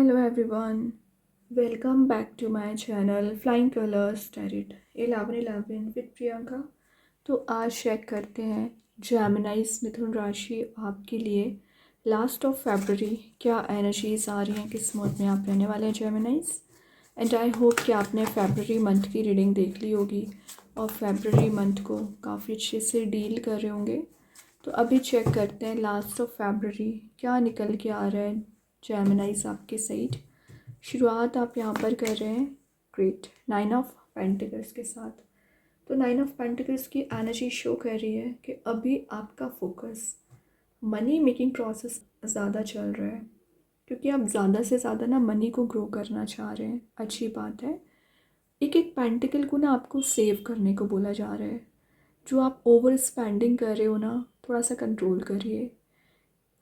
Hello everyone, welcome back to my channel Flying Colors Tarot 1111 with Priyanka. तो आज check करते हैं जेमिनाइज मिथुन राशि आपके लिए लास्ट ऑफ फरवरी क्या एनर्जीज आ रही हैं, किस मोड में आप रहने वाले हैं जेमिनाइज। एंड आई होप कि आपने फरवरी मंथ की रीडिंग देख ली होगी और फरवरी मंथ को काफ़ी अच्छे से डील कर रहे होंगे। तो अभी चेक करते हैं लास्ट ऑफ फरवरी क्या निकल के आ रहा है जेमिनाइज आपके साइड। शुरुआत आप यहाँ पर कर रहे हैं ग्रेट 9 ऑफ पेंटिकल्स के साथ। तो 9 ऑफ पेंटिकल्स की एनर्जी शो कर रही है कि अभी आपका फोकस मनी मेकिंग प्रोसेस ज़्यादा चल रहा है, क्योंकि आप ज़्यादा से ज़्यादा ना मनी को ग्रो करना चाह रहे हैं। अच्छी बात है। एक एक पेंटिकल को ना आपको सेव करने को बोला जा रहा है। जो आप ओवर स्पेंडिंग कर रहे हो ना, थोड़ा सा कंट्रोल करिए,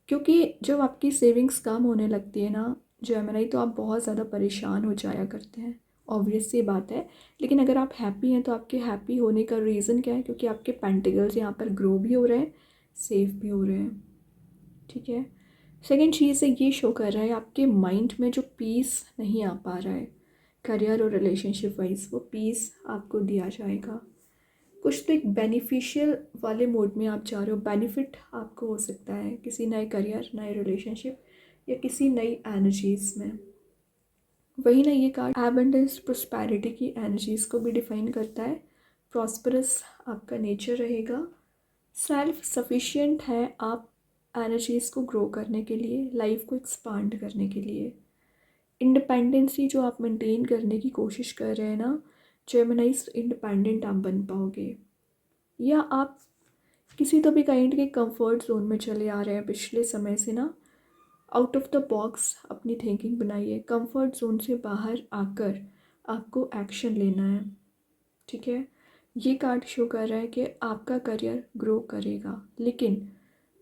क्योंकि जब आपकी सेविंग्स कम होने लगती है ना जेमिनी, तो आप बहुत ज़्यादा परेशान हो जाया करते हैं। ऑब्वियस सी बात है। लेकिन अगर आप हैप्पी हैं तो आपके हैप्पी होने का रीज़न क्या है? क्योंकि आपके पेंटिकल्स यहाँ पर ग्रो भी हो रहे हैं, सेव भी हो रहे हैं। ठीक है। सेकेंड चीज़ है, ये शो कर रहा है आपके माइंड में जो पीस नहीं आ पा रहा है करियर और रिलेशनशिप वाइज, वो पीस आपको दिया जाएगा। कुछ तो एक बेनिफिशियल वाले मोड में आप जा रहे हो। बेनिफिट आपको हो सकता है किसी नए करियर, नए रिलेशनशिप या किसी नई एनर्जीज में। वही ना, ये कार्ड एबंडेंस प्रोस्पैरिटी की एनर्जीज को भी डिफाइन करता है। प्रॉस्परस आपका नेचर रहेगा, सेल्फ सफिशिएंट है आप एनर्जीज को ग्रो करने के लिए, लाइफ को एक्सपांड करने के लिए। इंडिपेंडेंसी जो आप मेंटेन करने की कोशिश कर रहे हैं ना जेमिनाइज, इंडिपेंडेंट आप बन पाओगे। या आप किसी तो भी काइंड के कंफर्ट जोन में चले आ रहे हैं पिछले समय से ना। आउट ऑफ द बॉक्स अपनी थिंकिंग बनाइए। कंफर्ट जोन से बाहर आकर आपको एक्शन लेना है। ठीक है। ये कार्ड शो कर रहा है कि आपका करियर ग्रो करेगा, लेकिन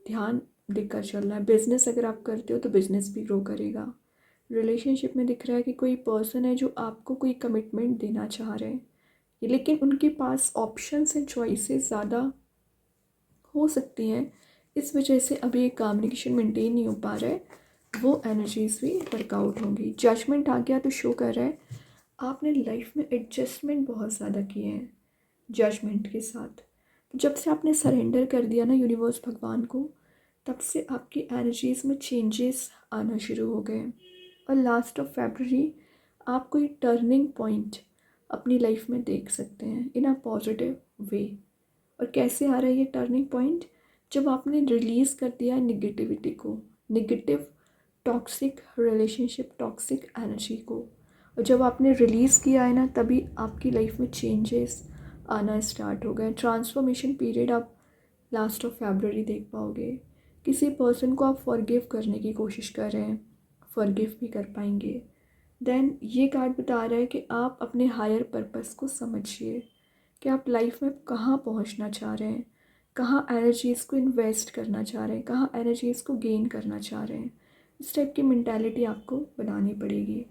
ध्यान देकर चलना है। बिजनेस अगर आप करते हो तो बिजनेस भी ग्रो करेगा। रिलेशनशिप में दिख रहा है कि कोई पर्सन है जो आपको कोई कमिटमेंट देना चाह रहे हैं, लेकिन उनके पास ऑप्शंस एंड चॉइसेस ज़्यादा हो सकती हैं। इस वजह से अभी एक कम्युनिकेशन मेंटेन नहीं हो पा रहा है। वो एनर्जीज भी वर्कआउट होंगी। जजमेंट आ गया तो शो कर रहा है आपने लाइफ में एडजस्टमेंट बहुत ज़्यादा किए हैं जजमेंट के साथ। जब से आपने सरेंडर कर दिया ना यूनिवर्स भगवान को, तब से आपकी एनर्जीज में चेंजेस आना शुरू हो गए। और लास्ट ऑफ फरवरी आप कोई टर्निंग पॉइंट अपनी लाइफ में देख सकते हैं इन अ पॉजिटिव वे। और कैसे आ रहा है ये टर्निंग पॉइंट? जब आपने रिलीज़ कर दिया है निगेटिविटी को, negative toxic relationship, toxic energy को, और जब आपने रिलीज़ किया है ना, तभी आपकी लाइफ में चेंजेस आना स्टार्ट हो गए। ट्रांसफॉर्मेशन पीरियड आप लास्ट ऑफ फरवरी देख पाओगे। किसी पर्सन को आप फॉरगिव करने की कोशिश कर रहे हैं, फॉरगिव भी कर पाएंगे। देन ये कार्ड बता रहा है कि आप अपने हायर पर्पस को समझिए कि आप लाइफ में कहाँ पहुँचना चाह रहे हैं, कहाँ एनर्जीज़ को इन्वेस्ट करना चाह रहे हैं, कहाँ एनर्जीज़ को गेन करना चाह रहे हैं। इस टाइप की मेंटालिटी आपको बनानी पड़ेगी।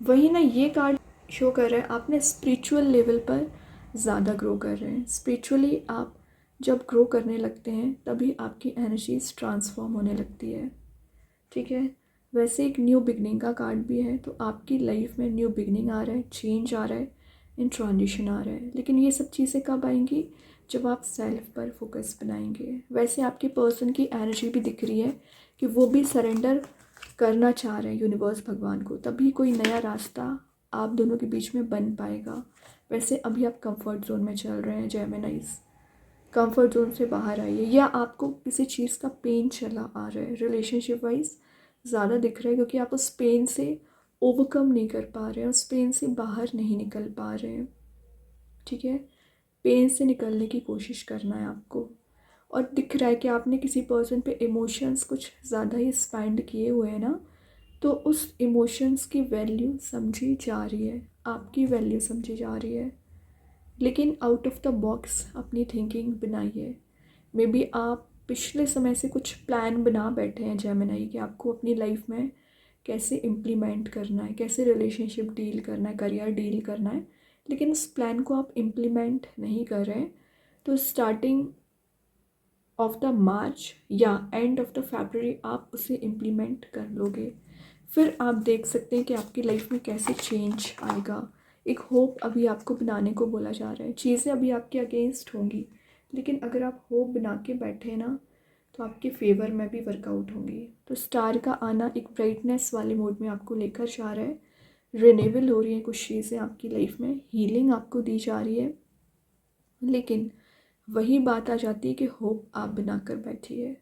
वही ना, ये कार्ड शो कर रहा है आपने स्पिरिचुअल लेवल पर ज़्यादा ग्रो कर रहे हैं। स्पिरिचुअली आप जब ग्रो करने लगते हैं तभी आपकी एनर्जीज ट्रांसफॉर्म होने लगती है। ठीक है। वैसे एक न्यू बिगनिंग का कार्ड भी है, तो आपकी लाइफ में न्यू बिगनिंग आ रहा है, चेंज आ रहा है, इन ट्रांजिशन आ रहा है। लेकिन ये सब चीज़ें कब आएंगी? जब आप सेल्फ पर फोकस बनाएंगे। वैसे आपके पर्सन की एनर्जी भी दिख रही है कि वो भी सरेंडर करना चाह रहे हैं यूनिवर्स भगवान को, तभी कोई नया रास्ता आप दोनों के बीच में बन पाएगा। वैसे अभी आप कंफर्ट जोन में चल रहे हैं जेमिनाइज, कंफर्ट जोन से बाहर आइए। या आपको किसी चीज़ का पेन चला आ रहा है रिलेशनशिप वाइज, ज़्यादा दिख रहा है, क्योंकि आप उस पेन से ओवरकम नहीं कर पा रहे हैं, उस पेन से बाहर नहीं निकल पा रहे हैं। ठीक है। पेन से निकलने की कोशिश करना है आपको। और दिख रहा है कि आपने किसी पर्सन पे इमोशंस कुछ ज़्यादा ही स्पेंड किए हुए हैं ना, तो उस इमोशंस की वैल्यू समझी जा रही है, आपकी वैल्यू समझी जा रही है। लेकिन आउट ऑफ द बॉक्स अपनी थिंकिंग बनाइए। मे बी आप पिछले समय से कुछ प्लान बना बैठे हैं जेमिनी कि आपको अपनी लाइफ में कैसे इम्प्लीमेंट करना है, कैसे रिलेशनशिप डील करना है, करियर डील करना है, लेकिन उस प्लान को आप इम्प्लीमेंट नहीं कर रहे हैं। तो स्टार्टिंग ऑफ द मार्च या एंड ऑफ द फरवरी आप उसे इम्प्लीमेंट कर लोगे। फिर आप देख सकते हैं कि आपकी लाइफ में कैसे चेंज आएगा। एक होप अभी आपको बनाने को बोला जा रहा है। चीज़ें अभी आपके अगेंस्ट होंगी, लेकिन अगर आप होप बना के बैठे ना तो आपके फेवर में भी वर्कआउट होंगी। तो स्टार का आना एक ब्राइटनेस वाले मोड में आपको लेकर जा रहा है। रिन्यूएबल हो रही है कुछ चीज़ें आपकी लाइफ में, हीलिंग आपको दी जा रही है। लेकिन वही बात आ जाती है कि होप आप बनाकर बैठिए।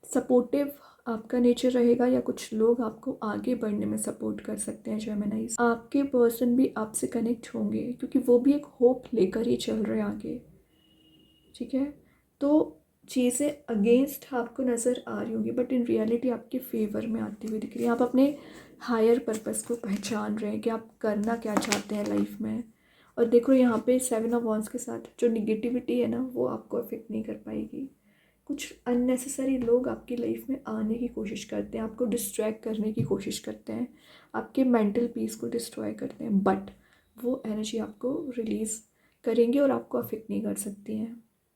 सपोर्टिव आपका नेचर रहेगा, या कुछ लोग आपको आगे बढ़ने में सपोर्ट कर सकते हैं जेमिनाइज। आपके पर्सन भी आपसे कनेक्ट होंगे क्योंकि वो भी एक होप लेकर ही चल रहे हैं आगे। ठीक है, तो चीज़ें अगेंस्ट आपको नज़र आ रही होंगी, बट इन रियलिटी आपके फेवर में आती हुई दिख रही है। आप अपने हायर पर्पस को पहचान रहे हैं कि आप करना क्या चाहते हैं लाइफ में। और देखो यहाँ पे 7 ऑफ वांड्स के साथ जो निगेटिविटी है ना, वो आपको अफेक्ट नहीं कर पाएगी। कुछ अननेसेसरी लोग आपकी लाइफ में आने की कोशिश करते हैं, आपको डिस्ट्रैक्ट करने की कोशिश करते हैं, आपके मेंटल पीस को डिस्ट्रॉय करते हैं, बट वो एनर्जी आपको रिलीज़ करेंगे और आपको अफेक्ट नहीं कर सकती हैं,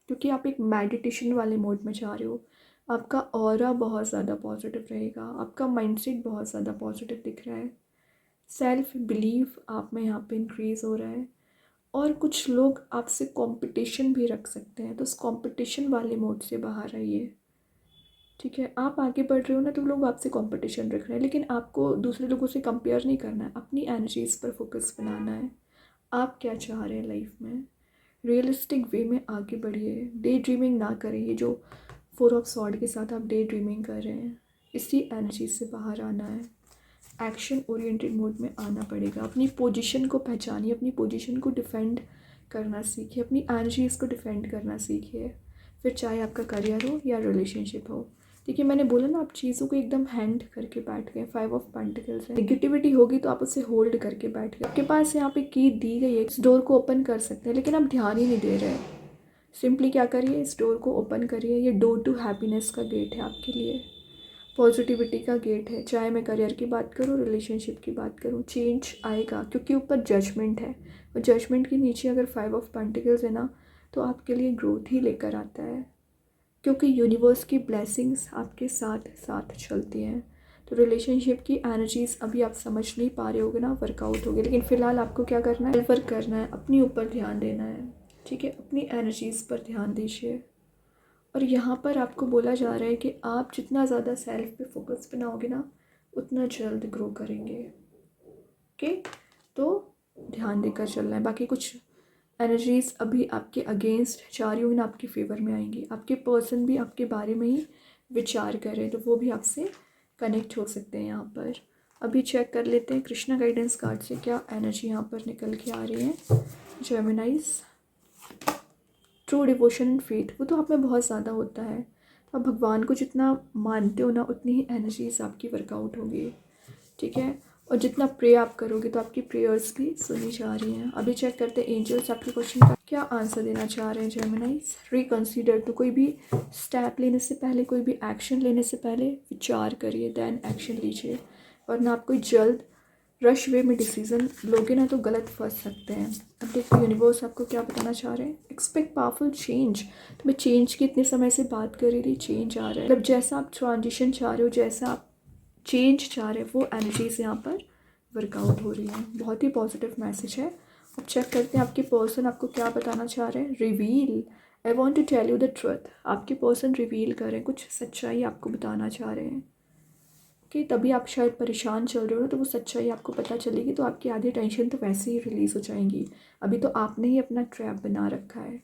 क्योंकि आप एक मेडिटेशन वाले मोड में जा रहे हो। आपका ऑरा बहुत ज़्यादा पॉजिटिव रहेगा, आपका माइंडसेट बहुत ज़्यादा पॉजिटिव दिख रहा है, सेल्फ बिलीव आप में यहाँ पे इंक्रीज़ हो रहा है। और कुछ लोग आपसे कंपटीशन भी रख सकते हैं, तो उस कंपटीशन वाले मोड से बाहर आइए। ठीक है, आप आगे बढ़ रहे हो ना, तो लोग आपसे कंपटीशन रख रहे हैं, लेकिन आपको दूसरे लोगों से कंपेयर नहीं करना है, अपनी एनर्जीज़ पर फोकस बनाना है। आप क्या चाह रहे हैं लाइफ में, रियलिस्टिक वे में आगे बढ़िए। डे ड्रीमिंग ना करें, ये जो 4 ऑफ सॉर्ड के साथ आप डे ड्रीमिंग कर रहे हैं, इसी एनर्जी से बाहर आना है। एक्शन ओरिएंटेड मोड में आना पड़ेगा। अपनी पोजीशन को पहचानिए, अपनी पोजीशन को डिफेंड करना सीखिए, अपनी एनर्जीज़ को डिफेंड करना सीखिए, फिर चाहे आपका करियर हो या रिलेशनशिप हो। देखिए, मैंने बोला ना, आप चीज़ों को एकदम हैंड करके बैठ गए। 5 ऑफ पेंटिकल्स है। नेगेटिविटी होगी तो आप उसे होल्ड करके बैठ गए। आपके पास यहाँ पे की दी गई है, इस डोर को ओपन कर सकते हैं, लेकिन आप ध्यान ही नहीं दे रहे। सिंपली क्या करिए, इस डोर को ओपन करिए। ये डोर टू हैप्पीनेस का गेट है आपके लिए, पॉजिटिविटी का गेट है। चाहे मैं करियर की बात करूँ, रिलेशनशिप की बात करूँ, चेंज आएगा, क्योंकि ऊपर जजमेंट है, और जजमेंट के नीचे अगर 5 ऑफ पेंटिकल्स है ना, तो आपके लिए ग्रोथ ही लेकर आता है, क्योंकि यूनिवर्स की ब्लेसिंग्स आपके साथ साथ चलती हैं। तो रिलेशनशिप की एनर्जीज़ अभी आप समझ नहीं पा रहे होगे ना, वर्कआउट होगे, लेकिन फ़िलहाल आपको क्या करना है, वर्क करना है, अपने ऊपर ध्यान देना है। ठीक है, अपनी एनर्जीज़ पर ध्यान दीजिए। और यहाँ पर आपको बोला जा रहा है कि आप जितना ज़्यादा सेल्फ पे फोकस बनाओगे ना, उतना जल्द ग्रो करेंगे। ओके, तो ध्यान देकर चलना है। बाकी कुछ एनर्जीज़ अभी आपके अगेंस्ट जा रही होगी ना, आपके फेवर में आएंगी। आपके पर्सन भी आपके बारे में ही विचार कर रहे हैं, तो वो भी आपसे कनेक्ट हो सकते हैं। यहाँ पर अभी चेक कर लेते हैं कृष्णा गाइडेंस कार्ड से क्या एनर्जी यहाँ पर निकल के आ रही है। जेमिनाइज, ट्रू डिवोशन एंड फेथ, वो तो आप में बहुत ज़्यादा होता है। तो आप भगवान को जितना मानते हो ना, उतनी ही एनर्जीज आपकी वर्कआउट होगी। ठीक है, और जितना प्रे आप करोगे तो आपकी प्रेयर्स भी सुनी जा रही हैं। अभी चेक करते हैं एंजल्स आपके क्वेश्चन का क्या आंसर देना चाह रहे हैं। जेमिनाइज, रिकंसीडर, तो कोई भी स्टेप लेने से पहले, कोई भी एक्शन लेने से पहले विचार करिए, देन एक्शन लीजिए, वरना आप कोई जल्द रश वे में डिसीजन लोगे ना तो गलत फंस सकते हैं। अब देखिए यूनिवर्स आपको क्या बताना चाह रहे हैं। एक्सपेक्ट पावरफुल चेंज, तो मैं चेंज की इतने समय से बात कर रही थी, चेंज आ रहा है। मतलब जैसा आप ट्रांजिशन चाह रहे हो, जैसा आप चेंज चाह रहे हो, वो एनर्जीज यहाँ पर वर्कआउट हो रही हैं। बहुत ही पॉजिटिव मैसेज है। अब चेक करते हैं आपके पर्सन आपको क्या बताना चाह रहे हैं। Reveal, I want to tell you the truth, आपके पर्सन रिवील करें, कुछ सच्चाई आपको बताना चाह रहे हैं कि तभी आप शायद परेशान चल रहे हो ना, तो वो सच्चाई आपको पता चलेगी, तो आपकी आधी टेंशन तो वैसे ही रिलीज़ हो जाएंगी। अभी तो आपने ही अपना ट्रैप बना रखा है।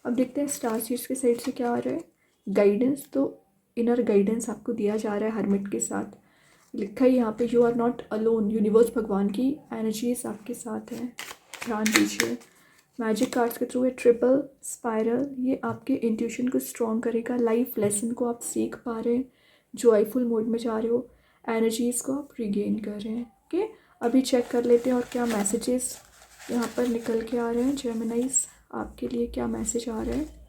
अब देखते हैं स्टार सीड्स के साइड से क्या आ रहा है। गाइडेंस, तो इनर गाइडेंस आपको दिया जा रहा है हरमिट के साथ। लिखा है यहाँ पे, you are not alone, universe भगवान की एनर्जीज आपके साथ हैं, ध्यान दीजिए। मैजिक कार्ड्स के थ्रू है ट्रिपल स्पाइरल, ये आपके इंट्यूशन को स्ट्रॉन्ग करेगा। लाइफ लेसन को आप सीख पा रहे हैं, जॉयफुल मोड में जा रहे हो, एनर्जीज़ को आप रिगेन कर रहे हैं। ओके, अभी चेक कर लेते हैं और क्या मैसेजेस यहाँ पर निकल के आ रहे हैं। जेमिनाइज, आपके लिए क्या मैसेज आ रहे हैं।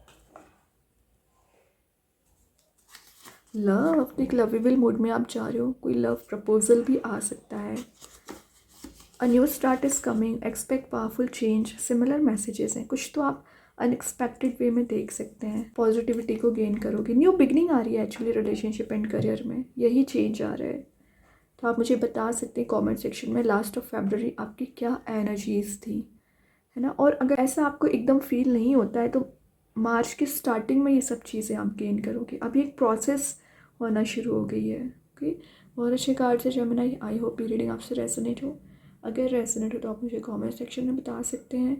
लव, एक लवेबल मोड में आप जा रहे हो, कोई लव प्रपोजल भी आ सकता है। A new start is coming, expect powerful change, similar messages हैं। कुछ तो आप अनएक्सपेक्टेड वे में देख सकते हैं, पॉजिटिविटी को गेन करोगे। न्यू बिगनिंग आ रही है एक्चुअली रिलेशनशिप एंड करियर में, यही चेंज आ रहा है। तो आप मुझे बता सकते हैं कमेंट सेक्शन में लास्ट ऑफ फरवरी आपकी क्या एनर्जीज़ थी, है ना। और अगर ऐसा आपको एकदम फील नहीं होता है तो मार्च की स्टार्टिंग में ये सब चीज़ें आप गेन करोगे। अभी एक प्रोसेस होना शुरू हो गई है। ओके, बहुत अच्छे कार्ड से जेमिनी। आई होप ये रीडिंग आपसे रेजोनेट हो। अगर रेजोनेट हो तो आप मुझे कमेंट सेक्शन में बता सकते हैं।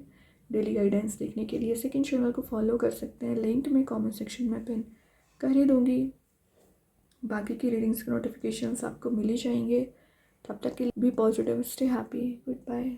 डेली गाइडेंस देखने के लिए सेकंड चैनल को फॉलो कर सकते हैं, लिंक मैं कमेंट सेक्शन में पिन कर ही दूँगी। बाकी की रीडिंग्स के नोटिफिकेशंस आपको मिल ही जाएंगे। तब तक के लिए be positive, stay happy, good bye.